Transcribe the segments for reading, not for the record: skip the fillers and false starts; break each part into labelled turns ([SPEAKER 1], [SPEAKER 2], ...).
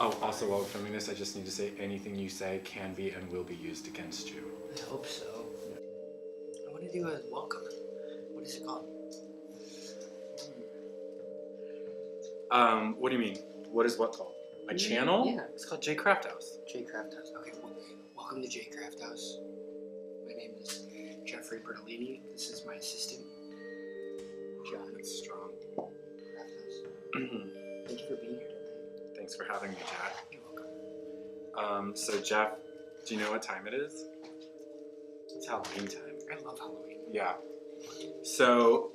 [SPEAKER 1] Oh, also while we're filming this, I just need to say anything you say can be and will be used against you.
[SPEAKER 2] I hope so. I want to do a welcome. What is it called?
[SPEAKER 1] What do you mean? What is what called? My channel?
[SPEAKER 2] Yeah.
[SPEAKER 1] It's called jcrafthouse.
[SPEAKER 2] jcrafthouse. Okay, well, welcome to jcrafthouse. My name is Jeff Bertollini. This is my assistant, John.
[SPEAKER 1] That's strong.
[SPEAKER 2] Crafthouse. Thank you for being here today.
[SPEAKER 1] Thanks for having me, Jack.
[SPEAKER 2] You're welcome.
[SPEAKER 1] So Jeff, do you know what time it is? It's Halloween time.
[SPEAKER 2] I love Halloween.
[SPEAKER 1] Yeah. So,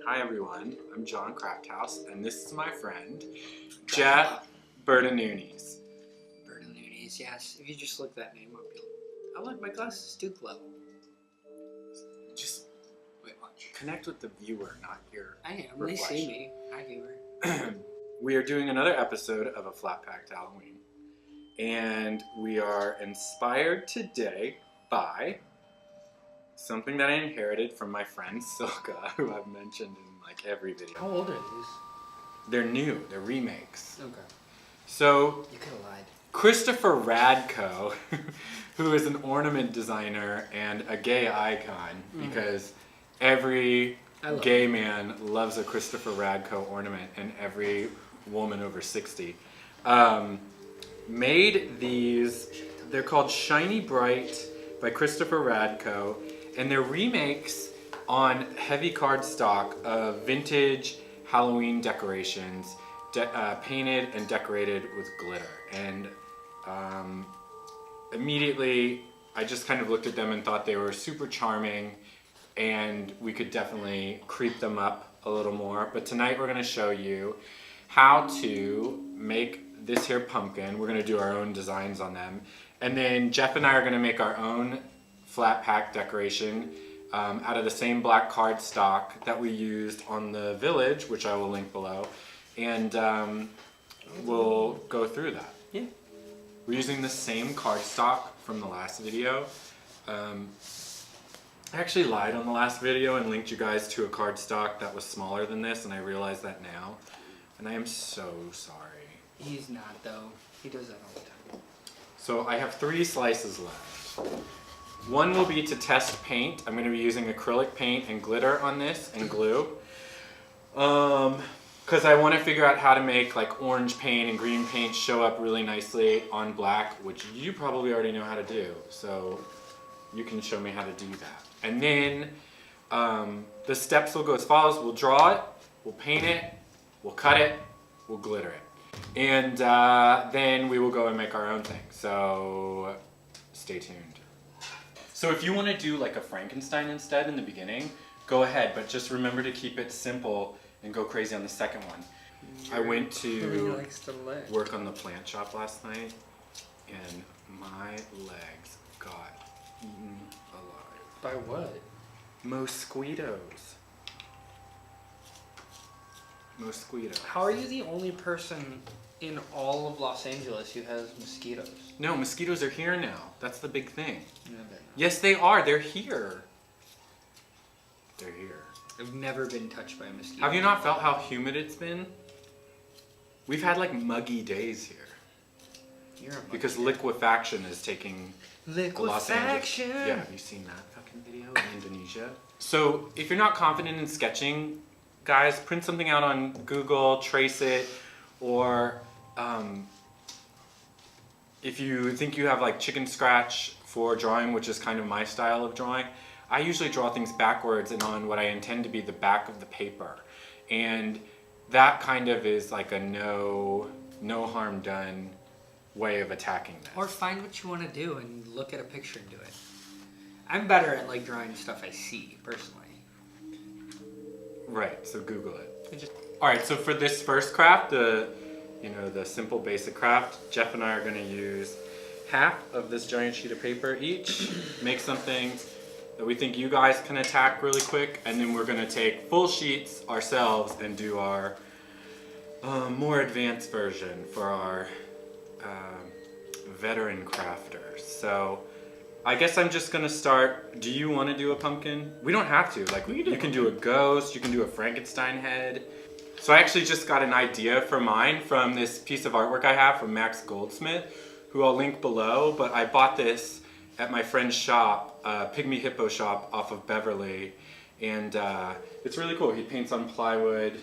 [SPEAKER 1] hi everyone. I'm John Crafthouse, and this is my friend, Jeff Bertollini.
[SPEAKER 2] Bertollini, yes. If you just look that name up, I like my glasses do glow.
[SPEAKER 1] Just
[SPEAKER 2] Wait, watch.
[SPEAKER 1] connect with the viewer, not your
[SPEAKER 2] I am.
[SPEAKER 1] reflection.
[SPEAKER 2] They see me. Hi, viewer.
[SPEAKER 1] We are doing another episode of A Flat Packed Halloween, and we are inspired today by something that I inherited from my friend Silka, who I've mentioned in like every video.
[SPEAKER 2] How old are these?
[SPEAKER 1] They're new, they're remakes.
[SPEAKER 2] Okay.
[SPEAKER 1] So
[SPEAKER 2] You could have lied.
[SPEAKER 1] Christopher Radko, who is an ornament designer and a gay icon, because every gay man loves a Christopher Radko ornament, and every woman over 60, made these. They're called Shiny Bright by Christopher Radko, and they're remakes on heavy cardstock of vintage Halloween decorations, painted and decorated with glitter. And immediately I just kind of looked at them and thought they were super charming, and we could definitely creep them up a little more. But tonight we're going to show you how to make this here pumpkin. We're going to do our own designs on them, and then Jeff and I are going to make our own flat pack decoration out of the same black cardstock that we used on the village, which I will link below, and we'll go through that.
[SPEAKER 2] Yeah.
[SPEAKER 1] We're using the same cardstock from the last video. I actually lied on the last video and linked you guys to a cardstock that was smaller than this, and I realize that now, and I am so sorry.
[SPEAKER 2] He's not, though. He does that all the time.
[SPEAKER 1] So I have 3 slices left. One will be to test paint. I'm going to be using acrylic paint and glitter on this and glue. Because I want to figure out how to make like orange paint and green paint show up really nicely on black, which you probably already know how to do. So you can show me how to do that. And then the steps will go as follows. We'll draw it, we'll paint it, we'll cut it, we'll glitter it. And then we will go and make our own thing. So stay tuned. So if you want to do like a Frankenstein instead in the beginning, go ahead, but just remember to keep it simple and go crazy on the second one. I went to work on the plant shop last night, and my legs got eaten alive.
[SPEAKER 2] By what?
[SPEAKER 1] Mosquitoes. Mosquitoes.
[SPEAKER 2] How are you the only person in all of Los Angeles who has mosquitoes?
[SPEAKER 1] No, mosquitoes are here now. That's the big thing.
[SPEAKER 2] No, they're not.
[SPEAKER 1] Yes, they are. They're here. They're here.
[SPEAKER 2] I've never been touched by a mosquito.
[SPEAKER 1] Have you not felt how humid it's been? We've had like muggy days here.
[SPEAKER 2] You're a monkey.
[SPEAKER 1] Because liquefaction is taking Los Angeles.
[SPEAKER 2] Liquefaction!
[SPEAKER 1] Yeah, have you seen that fucking video in Indonesia? So if you're not confident in sketching, guys, print something out on Google, trace it, or if you think you have like chicken scratch for drawing, which is kind of my style of drawing, I usually draw things backwards and on what I intend to be the back of the paper. And that kind of is like a no harm done way of attacking this.
[SPEAKER 2] Or find what you want to do and look at a picture and do it. I'm better at like drawing stuff I see, personally.
[SPEAKER 1] Right, so Google it. Alright, so for this first craft, the simple basic craft, Jeff and I are going to use half of this giant sheet of paper each, make something that we think you guys can attack really quick, and then we're going to take full sheets ourselves and do our more advanced version for our veteran crafters. So I guess I'm just going to start. Do you want to do a pumpkin? We don't have to. Like, you can do a ghost, you can do a Frankenstein head. So I actually just got an idea for mine from this piece of artwork I have from Goldsmith, who I'll link below, but I bought this at my friend's shop, Pygmy Hippo shop off of Beverly, and it's really cool. He paints on plywood.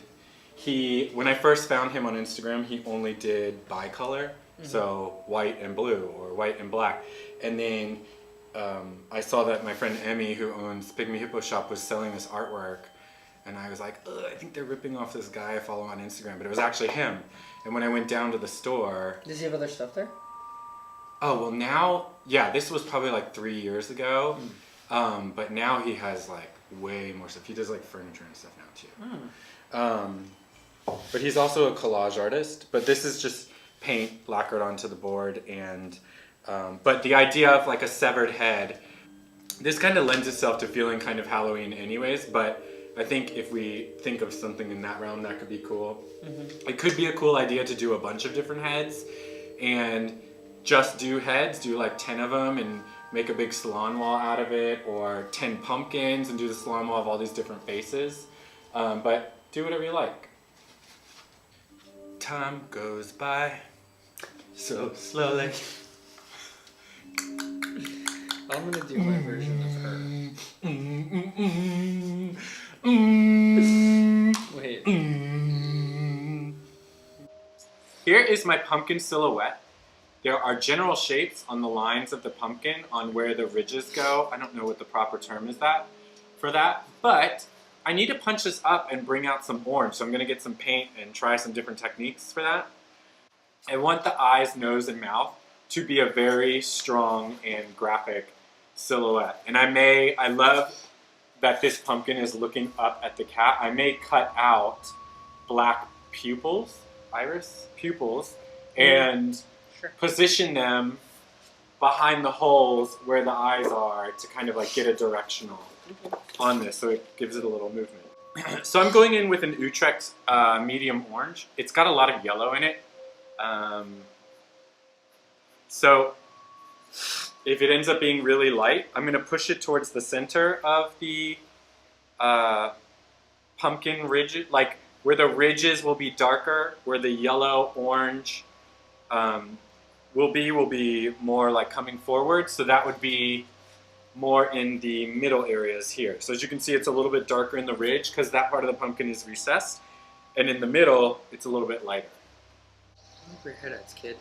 [SPEAKER 1] When I first found him on Instagram, he only did bicolor, so white and blue or white and black. And then I saw that my friend Emmy, who owns Pygmy Hippo shop, was selling this artwork. And I was like, ugh, I think they're ripping off this guy I follow on Instagram, but it was actually him. And when I went down to the store...
[SPEAKER 2] Does he have other stuff there?
[SPEAKER 1] Oh, well now, yeah, this was probably like 3 years ago. But now he has like way more stuff. He does like furniture and stuff now too. But he's also a collage artist. But this is just paint lacquered onto the board. And but the idea of like a severed head, this kind of lends itself to feeling kind of Halloween anyways, but I think if we think of something in that realm, that could be cool. It could be a cool idea to do a bunch of different heads and just do heads, do like 10 of them and make a big salon wall out of it, or 10 pumpkins and do the salon wall of all these different faces. But do whatever you like. Time goes by so slowly.
[SPEAKER 2] I'm gonna do my version of her. Wait.
[SPEAKER 1] Here is my pumpkin silhouette. There are general shapes on the lines of the pumpkin on where the ridges go. I don't know what the proper term is for that, but I need to punch this up and bring out some orange. So I'm gonna get some paint and try some different techniques for that. I want the eyes, nose, and mouth to be a very strong and graphic silhouette. And I love that this pumpkin is looking up at the cat. I may cut out black pupils, iris pupils, and position them behind the holes where the eyes are to kind of like get a directional on this, so it gives it a little movement. So I'm going in with an Utrecht medium orange. It's got a lot of yellow in it. So if it ends up being really light, I'm going to push it towards the center of the pumpkin ridge, like where the ridges will be darker, where the yellow orange will be more like coming forward. So that would be more in the middle areas here. So as you can see, it's a little bit darker in the ridge because that part of the pumpkin is recessed, and in the middle, it's a little bit lighter.
[SPEAKER 2] I like where your head at, kid.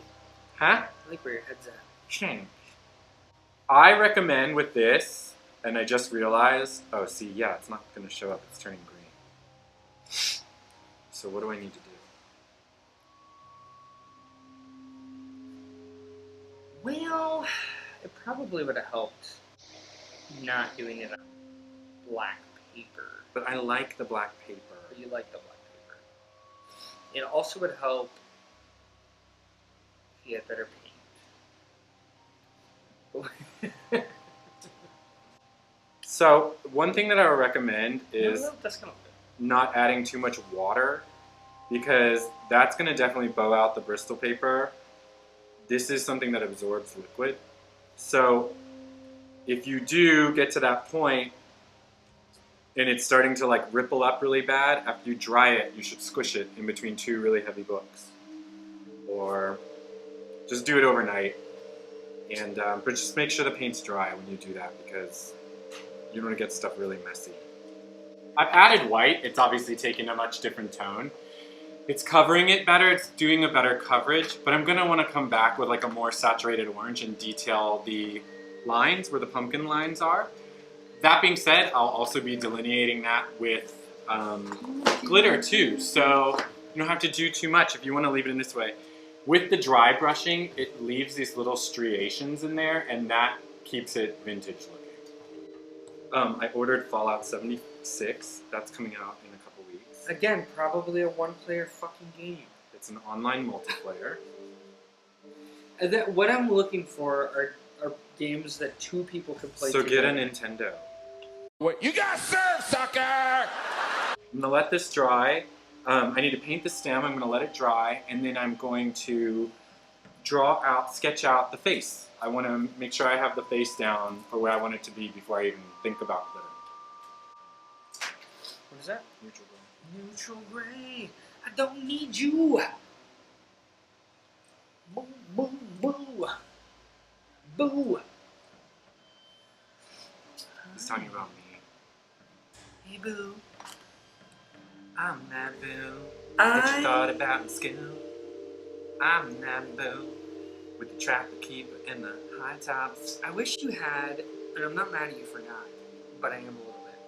[SPEAKER 1] Huh?
[SPEAKER 2] I like where your head's at.
[SPEAKER 1] I recommend with this, and I just realized, oh, see, yeah, it's not going to show up. It's turning green. So what do I need to do?
[SPEAKER 2] Well, it probably would have helped not doing it on black paper.
[SPEAKER 1] But I like the black paper.
[SPEAKER 2] But you like the black paper. It also would help if you had better paint.
[SPEAKER 1] So one thing that I would recommend is
[SPEAKER 2] that's gonna fit.
[SPEAKER 1] Not adding too much water, because that's going to definitely bow out the Bristol paper. This is something that absorbs liquid. So if you do get to that point and it's starting to like ripple up really bad, after you dry it, you should squish it in between two really heavy books. Or just do it overnight. And but just make sure the paint's dry when you do that, because you don't want to get stuff really messy. I've added white. It's obviously taking a much different tone. It's covering it better. It's doing a better coverage, but I'm going to want to come back with like a more saturated orange and detail the lines where the pumpkin lines are. That being said, I'll also be delineating that with glitter too. So you don't have to do too much if you want to leave it in this way. With the dry brushing, it leaves these little striations in there, and that keeps it vintage looking. I ordered Fallout 76. That's coming out in a couple weeks.
[SPEAKER 2] Again, probably a one-player fucking game.
[SPEAKER 1] It's an online multiplayer.
[SPEAKER 2] What I'm looking for are games that two people can play
[SPEAKER 1] So
[SPEAKER 2] together.
[SPEAKER 1] get a Nintendo.
[SPEAKER 3] What you got served, sucker!
[SPEAKER 1] I'm gonna let this dry. I need to paint the stem. I'm gonna let it dry, and then I'm going to sketch out the face. I want to make sure I have the face down for where I want it to be before I even think about glitter.
[SPEAKER 2] What is that?
[SPEAKER 1] Neutral gray.
[SPEAKER 2] Neutral gray. I don't need you. Boo, boo, boo. Boo.
[SPEAKER 1] He's talking about me.
[SPEAKER 2] Hey, boo.
[SPEAKER 1] I'm that boo that you thought about in school. I'm that boo with the trapper keeper and the high tops.
[SPEAKER 2] I wish you had, and I'm not mad at you for not, but I am a little bit.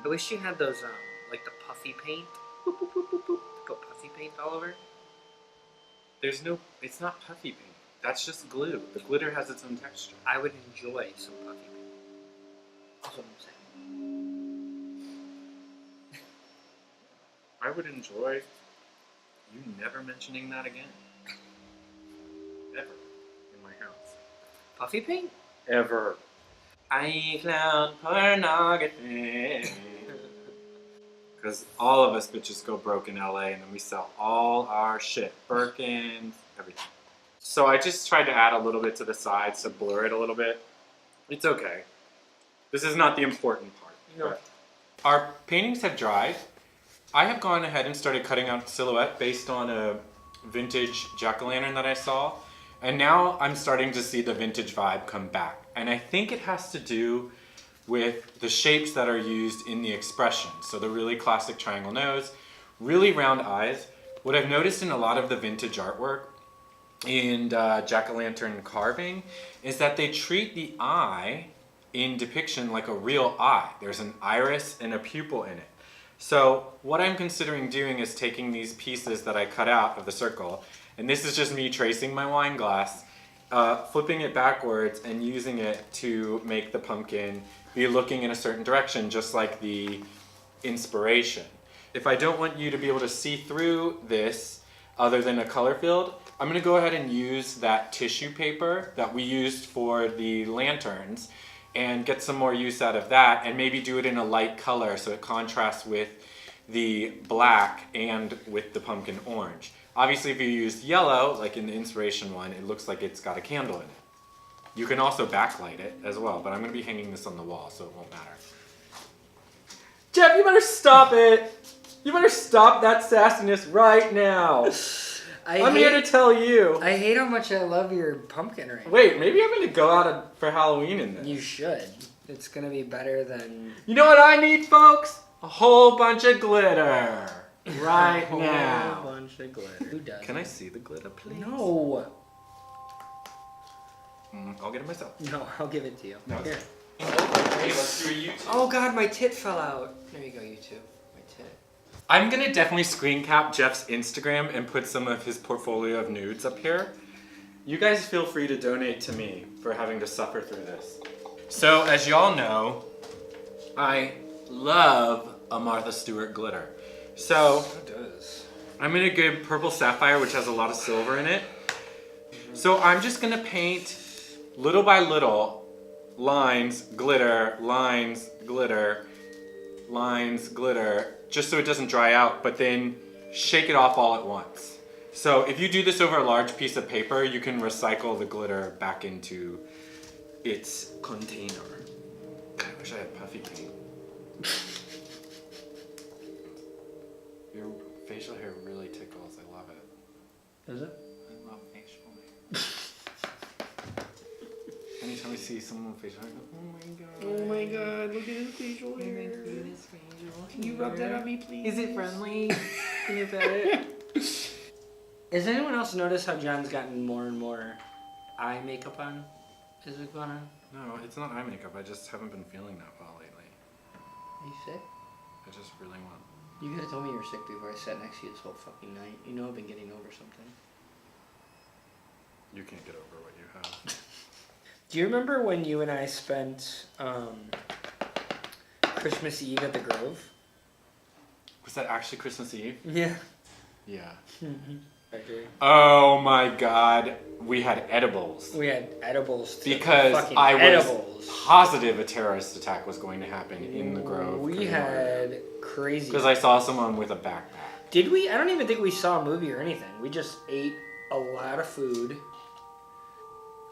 [SPEAKER 2] I wish you had those, like the puffy paint. Boop, boop, boop, boop, boop. Go puffy paint all over.
[SPEAKER 1] There's no, it's not puffy paint. That's just glue. The glitter has its own texture.
[SPEAKER 2] I would enjoy some puffy paint. That's what I'm saying.
[SPEAKER 1] I would enjoy you never mentioning that again. Ever. In my house.
[SPEAKER 2] Puffy paint?
[SPEAKER 1] Ever. iCloud pornography. Because all of us bitches go broke in LA and then we sell all our shit. Birkins, everything. So I just tried to add a little bit to the sides to blur it a little bit. It's okay. This is not the important part.
[SPEAKER 2] No.
[SPEAKER 1] Our paintings have dried. I have gone ahead and started cutting out silhouette based on a vintage jack-o'-lantern that I saw. And now I'm starting to see the vintage vibe come back. And I think it has to do with the shapes that are used in the expression. So the really classic triangle nose, really round eyes. What I've noticed in a lot of the vintage artwork and jack-o'-lantern carving is that they treat the eye in depiction like a real eye. There's an iris and a pupil in it. So what I'm considering doing is taking these pieces that I cut out of the circle, and this is just me tracing my wine glass, flipping it backwards and using it to make the pumpkin be looking in a certain direction, just like the inspiration. If I don't want you to be able to see through this other than a color field, I'm gonna go ahead and use that tissue paper that we used for the lanterns and get some more use out of that and maybe do it in a light color so it contrasts with the black and with the pumpkin orange. Obviously if you use yellow, like in the inspiration one, it looks like it's got a candle in it. You can also backlight it as well, but I'm gonna be hanging this on the wall so it won't matter. Jeff, you better stop it! You better stop that sassiness right now! I'm here to tell you.
[SPEAKER 2] I hate how much I love your pumpkin right now.
[SPEAKER 1] Wait, maybe I'm gonna go out for Halloween in this.
[SPEAKER 2] You should. It's gonna be better than...
[SPEAKER 1] You know what I need, folks? A whole bunch of glitter. Right now.
[SPEAKER 2] A whole bunch of glitter. Who does?
[SPEAKER 1] Can I see the glitter, please?
[SPEAKER 2] No.
[SPEAKER 1] I'll get it myself.
[SPEAKER 2] No, I'll give it to you.
[SPEAKER 1] No,
[SPEAKER 2] Here.
[SPEAKER 1] Hey, let's do a YouTube.
[SPEAKER 2] Oh god, my tit fell out. There you go, YouTube. My tit.
[SPEAKER 1] I'm gonna definitely screen cap Jeff's Instagram and put some of his portfolio of nudes up here. You guys feel free to donate to me for having to suffer through this. So, as y'all know, I love a Martha Stewart glitter. So, I'm gonna go purple sapphire, which has a lot of silver in it. So I'm just gonna paint little by little lines, glitter, lines, glitter, lines, glitter, just so it doesn't dry out, but then shake it off all at once. So if you do this over a large piece of paper, you can recycle the glitter back into its container. God, I wish I had puffy paint. Your facial hair really tickles. I love it.
[SPEAKER 2] Is it?
[SPEAKER 1] I love facial hair. Anytime I see someone with facial hair, I go, oh my god.
[SPEAKER 2] Oh my god, look at his facial hair. Can you rub that on me, please? Is it friendly? Can you pet it? Has anyone else noticed how John's gotten more and more eye makeup on as we've gone on?
[SPEAKER 1] No, it's not eye makeup. I just haven't been feeling that well lately.
[SPEAKER 2] Are you sick?
[SPEAKER 1] I just really want...
[SPEAKER 2] You could have told me you were sick before I sat next to you this whole fucking night. You know I've been getting over something.
[SPEAKER 1] You can't get over what you have.
[SPEAKER 2] Do you remember when you and I spent Christmas Eve at the Grove?
[SPEAKER 1] Was that actually Christmas Eve?
[SPEAKER 2] Yeah.
[SPEAKER 1] Yeah.
[SPEAKER 2] Okay.
[SPEAKER 1] Oh my god. We had edibles.
[SPEAKER 2] We had edibles too.
[SPEAKER 1] Because
[SPEAKER 2] Fucking
[SPEAKER 1] I
[SPEAKER 2] edibles.
[SPEAKER 1] was positive a terrorist attack was going to happen in the Grove.
[SPEAKER 2] We had crazy.
[SPEAKER 1] Because I saw someone with a backpack.
[SPEAKER 2] Did we? I don't even think we saw a movie or anything. We just ate a lot of food.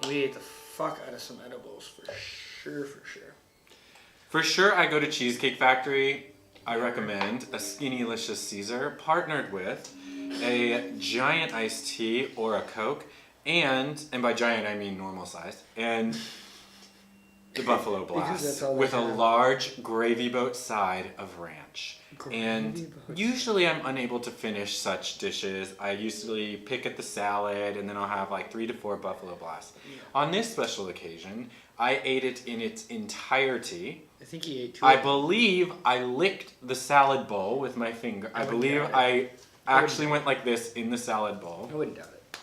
[SPEAKER 2] We ate the fuck out of some edibles for sure, for sure.
[SPEAKER 1] For sure, I go to Cheesecake Factory I recommend a Skinny-licious Caesar partnered with a giant iced tea or a Coke, and by giant I mean normal size, and the Buffalo Blast with a large gravy boat side of ranch. And usually I'm unable to finish such dishes. I usually pick at the salad and then I'll have like 3 to 4 Buffalo Blasts. Yeah. On this special occasion, I ate it in its entirety.
[SPEAKER 2] I think he ate 2.
[SPEAKER 1] I believe I licked the salad bowl with my finger. I believe I actually went like this in the salad bowl.
[SPEAKER 2] I wouldn't doubt it.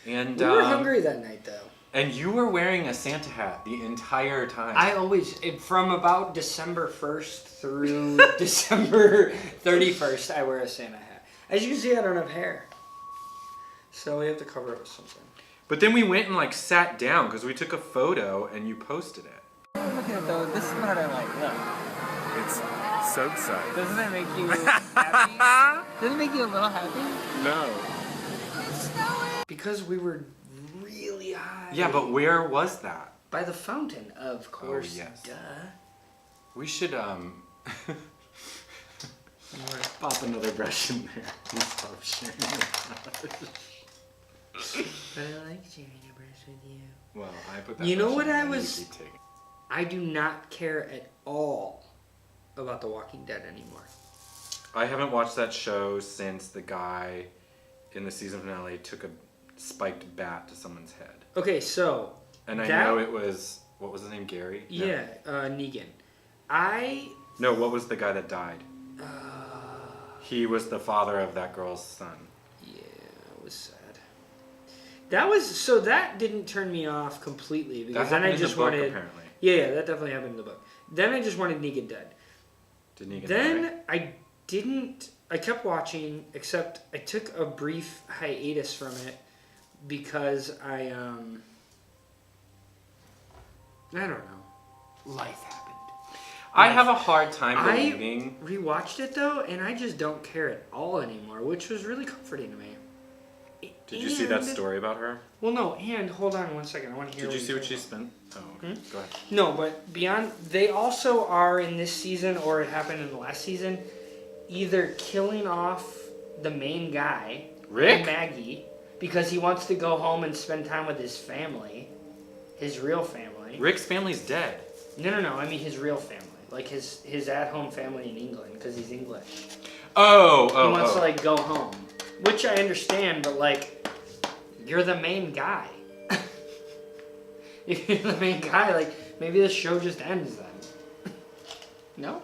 [SPEAKER 1] And
[SPEAKER 2] we were hungry that night though.
[SPEAKER 1] And you were wearing a Santa hat the entire time.
[SPEAKER 2] I always, from about December 1st through December 31st, I wear a Santa hat. As you can see, I don't have hair. So we have to cover it with something.
[SPEAKER 1] But then we went and like sat down because we took a photo and you posted it.
[SPEAKER 4] Look at it though, this is what I like, look.
[SPEAKER 3] It's so exciting.
[SPEAKER 4] Doesn't it make you happy? Doesn't it make you a little happy?
[SPEAKER 3] No.
[SPEAKER 2] Because we were really high.
[SPEAKER 1] Yeah, but where was that?
[SPEAKER 2] By the fountain, of course.
[SPEAKER 1] Oh, yes.
[SPEAKER 2] Duh.
[SPEAKER 1] We should pop another brush in there and stop sharing it.
[SPEAKER 2] But I like sharing a brush with you.
[SPEAKER 1] Well, I put that.
[SPEAKER 2] You know what
[SPEAKER 1] in
[SPEAKER 2] I
[SPEAKER 1] and you
[SPEAKER 2] was?
[SPEAKER 1] keep taking it.
[SPEAKER 2] I do not care at all about The Walking Dead anymore.
[SPEAKER 1] I haven't watched that show since the guy in the season finale took a spiked bat to someone's head.
[SPEAKER 2] Okay, so.
[SPEAKER 1] And I know it was, what was his name, Gary? No.
[SPEAKER 2] Yeah, Negan.
[SPEAKER 1] No, what was the guy that died? He was the father of that girl's son.
[SPEAKER 2] Yeah, it was sad. That didn't turn me off completely because
[SPEAKER 1] that
[SPEAKER 2] then I just wanted.
[SPEAKER 1] Apparently.
[SPEAKER 2] Yeah, that definitely happened in the book. Then I just wanted Negan dead.
[SPEAKER 1] Did Negan
[SPEAKER 2] Then
[SPEAKER 1] die?
[SPEAKER 2] I didn't. I kept watching, except I took a brief hiatus from it because I don't know. Life happened.
[SPEAKER 1] I have a hard time believing.
[SPEAKER 2] I rewatched it though, and I just don't care at all anymore, which was really comforting to me.
[SPEAKER 1] Did you see that story about her?
[SPEAKER 2] Well, no, and hold on 1 second. I want to hear.
[SPEAKER 1] Did you see what she spent? Oh, okay. Go ahead.
[SPEAKER 2] No, but beyond, they also are in this season, or it happened in the last season, either killing off the main guy,
[SPEAKER 1] Rick,
[SPEAKER 2] Maggie, because he wants to go home and spend time with his family, his real family.
[SPEAKER 1] Rick's family's dead.
[SPEAKER 2] No. I mean his real family, like his at-home family in England, because he's English.
[SPEAKER 1] He
[SPEAKER 2] wants to like go home, which I understand, but like, you're the main guy. If you're the main guy, like maybe the show just ends then. No?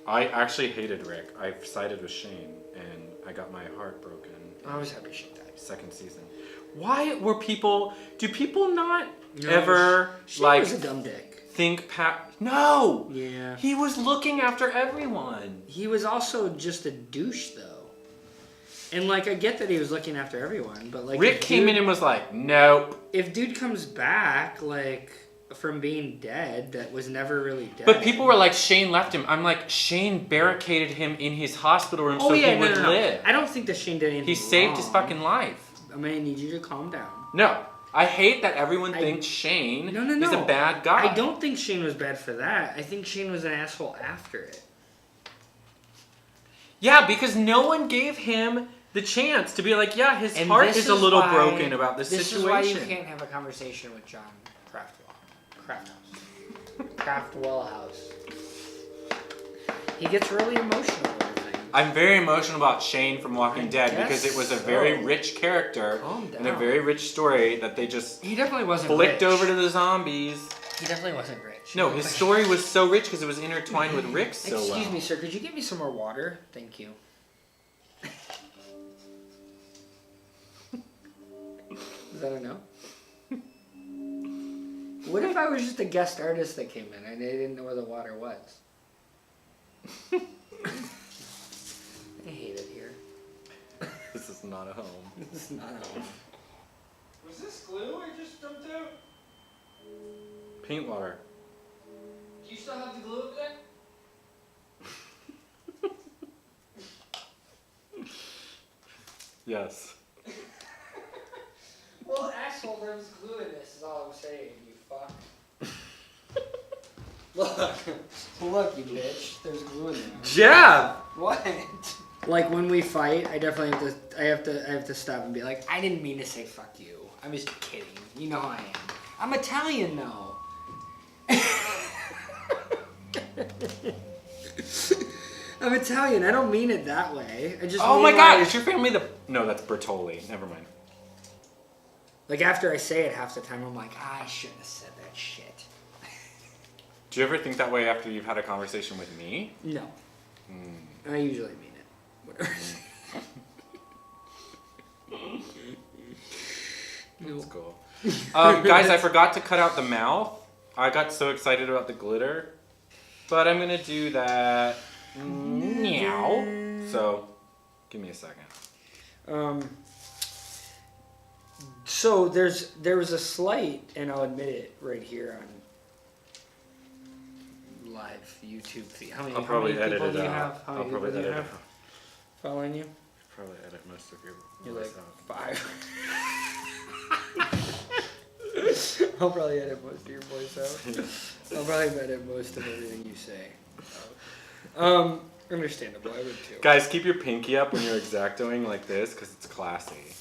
[SPEAKER 1] I actually hated Rick. I sided with Shane, and I got my heart broken.
[SPEAKER 2] I was happy Shane died.
[SPEAKER 1] Second season. Why were people? Do people not
[SPEAKER 2] No,
[SPEAKER 1] ever
[SPEAKER 2] Shane
[SPEAKER 1] like
[SPEAKER 2] was a dumb dick.
[SPEAKER 1] think No.
[SPEAKER 2] Yeah.
[SPEAKER 1] He was looking after everyone.
[SPEAKER 2] He was also just a douche though. And like I get that he was looking after everyone, but like
[SPEAKER 1] Rick came in and was like, nope.
[SPEAKER 2] If dude comes back like from being dead, that was never really dead.
[SPEAKER 1] But people were like, Shane left him. I'm like, Shane barricaded him in his hospital room so he would live.
[SPEAKER 2] I don't think that Shane did anything
[SPEAKER 1] He saved his
[SPEAKER 2] wrong.
[SPEAKER 1] fucking life.
[SPEAKER 2] I'm gonna need you to calm down.
[SPEAKER 1] No. I hate that everyone thinks Shane is a bad guy.
[SPEAKER 2] I don't think Shane was bad for that. I think Shane was an asshole after it.
[SPEAKER 1] Yeah, because no one gave him the chance to be like, yeah, his heart is a little broken about this situation.
[SPEAKER 2] This is why you can't have a conversation with John Craftwell House. He gets really emotional over things.
[SPEAKER 1] I'm very emotional about Shane from Walking Dead because it was a very rich character and a very rich story that they just
[SPEAKER 2] he definitely wasn't
[SPEAKER 1] flicked
[SPEAKER 2] rich.
[SPEAKER 1] over to the zombies.
[SPEAKER 2] He definitely wasn't rich.
[SPEAKER 1] No, his story was so rich because it was intertwined with Rick so well.
[SPEAKER 2] Excuse me, sir. Could you get me some more water? Thank you. Is that a no? What if I was just a guest artist that came in and they didn't know where the water was? I hate it here.
[SPEAKER 1] This is not a home.
[SPEAKER 2] This is not a home. Was this glue I just dumped out?
[SPEAKER 1] Paint water.
[SPEAKER 2] Do you still have the glue up there?
[SPEAKER 1] Yes.
[SPEAKER 2] Well, asshole, there was glue in this, is all I'm saying, you fuck. Look, you bitch. There's glue in there.
[SPEAKER 1] Jeff!
[SPEAKER 2] What? Like when we fight, I definitely have to stop and be like, I didn't mean to say fuck you. I'm just kidding. You know I am. I'm Italian though. I'm Italian. I don't mean it that way. I just.
[SPEAKER 1] Oh my god! Is your family the? No, that's Bertolli. Never mind.
[SPEAKER 2] Like after I say it half the time, I'm like, I shouldn't have said that shit.
[SPEAKER 1] Do you ever think that way after you've had a conversation with me?
[SPEAKER 2] No. I usually mean it. Whatever.
[SPEAKER 1] That's cool. Guys, I forgot to cut out the mouth. I got so excited about the glitter. But I'm gonna do that now. So, give me a second.
[SPEAKER 2] So there was a slight, and I'll admit it right here on live YouTube feed. How many people do you have? How many people do you have following you?
[SPEAKER 1] Probably edit most of your
[SPEAKER 2] You're like
[SPEAKER 1] voice
[SPEAKER 2] 5. I'll probably edit most of your voice out. I'll probably edit most of everything you say. Understandable. I would too.
[SPEAKER 1] Guys, keep your pinky up when you're Xactoing like this, because it's classy.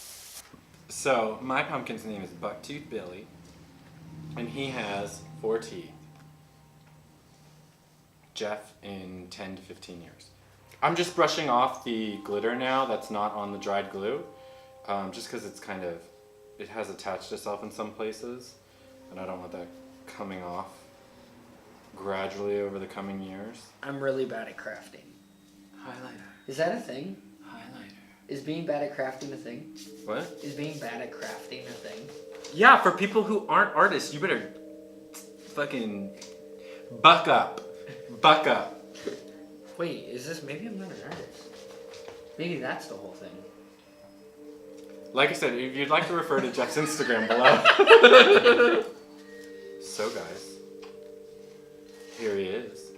[SPEAKER 1] So, my pumpkin's name is Bucktooth Billy, and he has 4 teeth. Jeff in 10 to 15 years. I'm just brushing off the glitter now that's not on the dried glue, just because it's kind of, it has attached itself in some places, and I don't want that coming off gradually over the coming years.
[SPEAKER 2] I'm really bad at crafting.
[SPEAKER 1] Highlighter.
[SPEAKER 2] Is that a thing?
[SPEAKER 1] Highlighter.
[SPEAKER 2] Is being bad at crafting a thing?
[SPEAKER 1] What?
[SPEAKER 2] Is being bad at crafting a thing?
[SPEAKER 1] Yeah, for people who aren't artists, you better fucking buck up. Buck up.
[SPEAKER 2] Wait, is this, maybe I'm not an artist. Maybe that's the whole thing.
[SPEAKER 1] Like I said, if you'd like to refer to Jeff's Instagram below. So guys, here he is.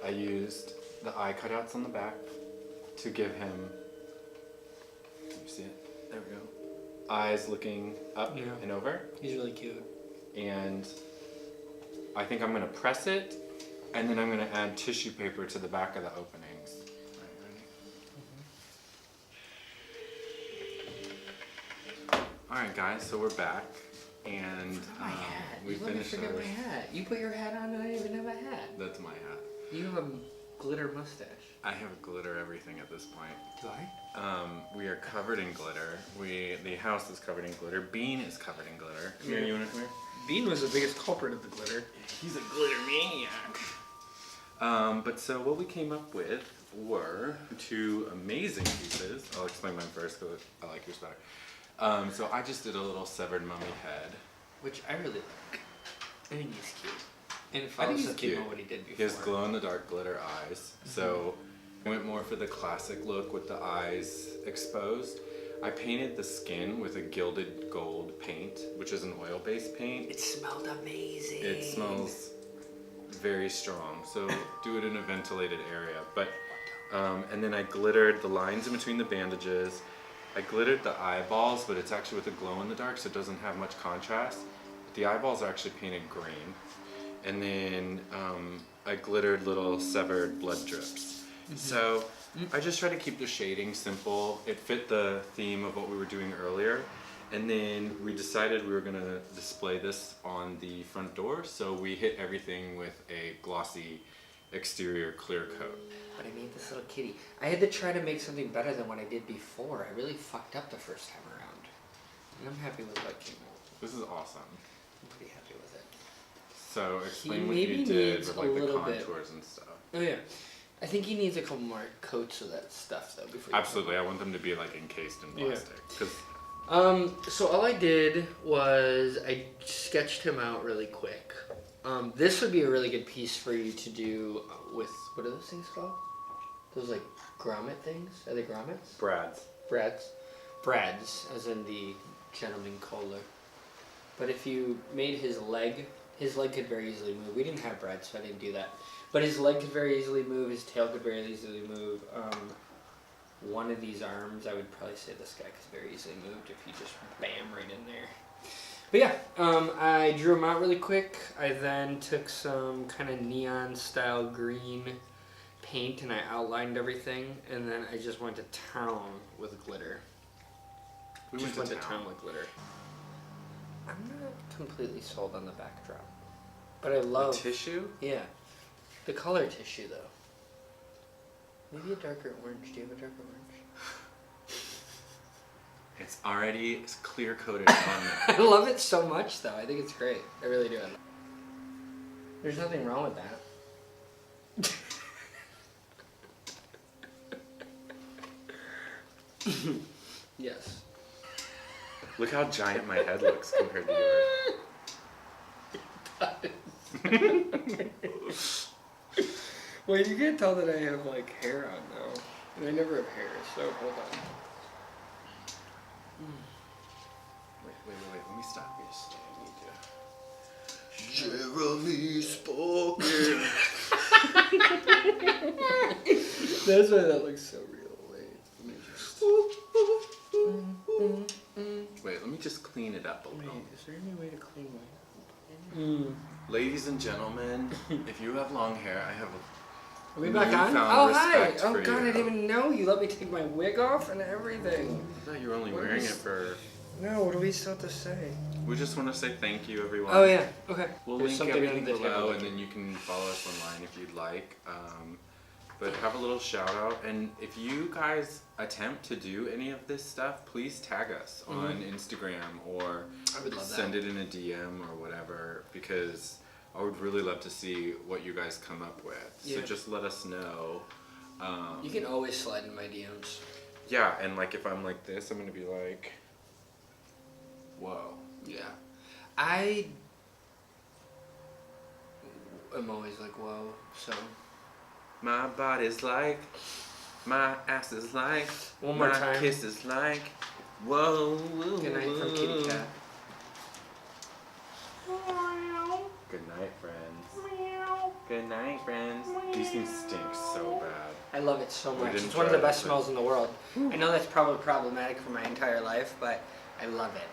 [SPEAKER 1] I used the eye cutouts on the back to give him, can you see it? There we go. Eyes looking up and over.
[SPEAKER 2] He's really cute.
[SPEAKER 1] And I think I'm gonna press it, and then I'm gonna add tissue paper to the back of the openings. Alright guys, so we're back, and
[SPEAKER 2] my hat.
[SPEAKER 1] we
[SPEAKER 2] You let me
[SPEAKER 1] finished
[SPEAKER 2] forget
[SPEAKER 1] our...
[SPEAKER 2] my hat. You put your hat on and I didn't even have a hat.
[SPEAKER 1] That's my hat.
[SPEAKER 2] You have a glitter mustache.
[SPEAKER 1] I have glitter everything at this point.
[SPEAKER 2] Do I?
[SPEAKER 1] We are covered in glitter. The house is covered in glitter. Bean is covered in glitter. Come here, you wanna come here?
[SPEAKER 2] Bean was the biggest culprit of the glitter.
[SPEAKER 1] He's a glitter maniac. But so what we came up with were 2 amazing pieces. I'll explain mine first because I like yours better. So I just did a little severed mummy head.
[SPEAKER 2] Which I really like. I think he's cute. And if
[SPEAKER 1] I think he's
[SPEAKER 2] know
[SPEAKER 1] cute.
[SPEAKER 2] what he did before.
[SPEAKER 1] He has glow-in-the-dark glitter eyes. So I went more for the classic look with the eyes exposed. I painted the skin with a gilded gold paint, which is an oil-based paint.
[SPEAKER 2] It smelled amazing.
[SPEAKER 1] It smells very strong, so do it in a ventilated area. But and then I glittered the lines in between the bandages. I glittered the eyeballs, but it's actually with a glow-in-the-dark, so it doesn't have much contrast. The eyeballs are actually painted green. And then I glittered little severed blood drips. So I just tried to keep the shading simple. It fit the theme of what we were doing earlier. And then we decided we were gonna display this on the front door, so we hit everything with a glossy exterior clear coat.
[SPEAKER 2] But I made this little kitty. I had to try to make something better than what I did before. I really fucked up the first time around. And I'm happy with what came out.
[SPEAKER 1] This is awesome.
[SPEAKER 2] I'm pretty happy with it.
[SPEAKER 1] So explain what
[SPEAKER 2] maybe
[SPEAKER 1] you did
[SPEAKER 2] needs
[SPEAKER 1] with
[SPEAKER 2] a
[SPEAKER 1] like the
[SPEAKER 2] little bit.
[SPEAKER 1] contours and stuff.
[SPEAKER 2] Oh yeah. I think he needs a couple more coats of that stuff though before.
[SPEAKER 1] Absolutely, I want them to be like encased in plastic. 'Cause
[SPEAKER 2] So all I did was I sketched him out really quick. This would be a really good piece for you to do with, what are those things called? Those like grommet things? Are they grommets?
[SPEAKER 1] Brad's.
[SPEAKER 2] Brad's, as in the gentleman Kohler. But if you made his leg could very easily move. We didn't have Brad, so I didn't do that. But his leg could very easily move, his tail could very easily move. One of these arms, I would probably say this guy could very easily move if you just bam right in there. But yeah, I drew them out really quick. I then took some kind of neon style green paint and I outlined everything, and then I just went to town with glitter.
[SPEAKER 1] We
[SPEAKER 2] Just
[SPEAKER 1] went to
[SPEAKER 2] town with glitter. I'm not completely sold on the backdrop, but I love
[SPEAKER 1] The tissue?
[SPEAKER 2] Yeah, the color tissue though. Maybe a darker orange. Do you have a darker orange?
[SPEAKER 1] It's already clear coated on there.
[SPEAKER 2] I love it so much though. I think it's great. I really do. There's nothing wrong with that. Yes.
[SPEAKER 1] Look how giant my head looks compared to yours.
[SPEAKER 2] Wait, you can't tell that I have like hair on though. And I never have hair, so hold on.
[SPEAKER 1] Wait. Let me stop this. Jeremy spoken.
[SPEAKER 2] That's why that looks so real.
[SPEAKER 1] Wait, let me just clean it up a little.
[SPEAKER 2] Wait, is there any way to clean my hair?
[SPEAKER 1] Ladies and gentlemen, if you have long hair, I have
[SPEAKER 2] Are we back on?
[SPEAKER 1] newfound
[SPEAKER 2] Oh, hi!
[SPEAKER 1] respect
[SPEAKER 2] Oh,
[SPEAKER 1] for
[SPEAKER 2] God, I
[SPEAKER 1] you.
[SPEAKER 2] didn't even know. You let me take my wig off and everything.
[SPEAKER 1] I thought you were only
[SPEAKER 2] What
[SPEAKER 1] wearing
[SPEAKER 2] is-
[SPEAKER 1] it for...
[SPEAKER 2] No, what do we still have to say?
[SPEAKER 1] We just want to say thank you, everyone.
[SPEAKER 2] Oh, yeah. Okay.
[SPEAKER 1] We'll
[SPEAKER 2] There's
[SPEAKER 1] link
[SPEAKER 2] something
[SPEAKER 1] everything
[SPEAKER 2] under the
[SPEAKER 1] below,
[SPEAKER 2] table.
[SPEAKER 1] and then you can follow us online if you'd like. But have a little shout out, and if you guys attempt to do any of this stuff, please tag us on Instagram or
[SPEAKER 2] I would love that.
[SPEAKER 1] send it in a DM or whatever, because I would really love to see what you guys come up with. So
[SPEAKER 2] Yeah.
[SPEAKER 1] just let us know.
[SPEAKER 2] You can always slide in my DMs.
[SPEAKER 1] Yeah, and like if I'm like this, I'm gonna be like, whoa.
[SPEAKER 2] Yeah. I am always like, whoa, so.
[SPEAKER 1] My body's like, my ass is like,
[SPEAKER 2] One more
[SPEAKER 1] my
[SPEAKER 2] time.
[SPEAKER 1] kiss is like, whoa.
[SPEAKER 2] Good night from Kitty Cat.
[SPEAKER 1] Good night, friends. Good night, friends. These things stink so bad.
[SPEAKER 2] I love it so much.
[SPEAKER 1] didn't
[SPEAKER 2] It's one of the
[SPEAKER 1] try it,
[SPEAKER 2] best
[SPEAKER 1] but-
[SPEAKER 2] smells in the world. I know that's probably problematic for my entire life, but I love it.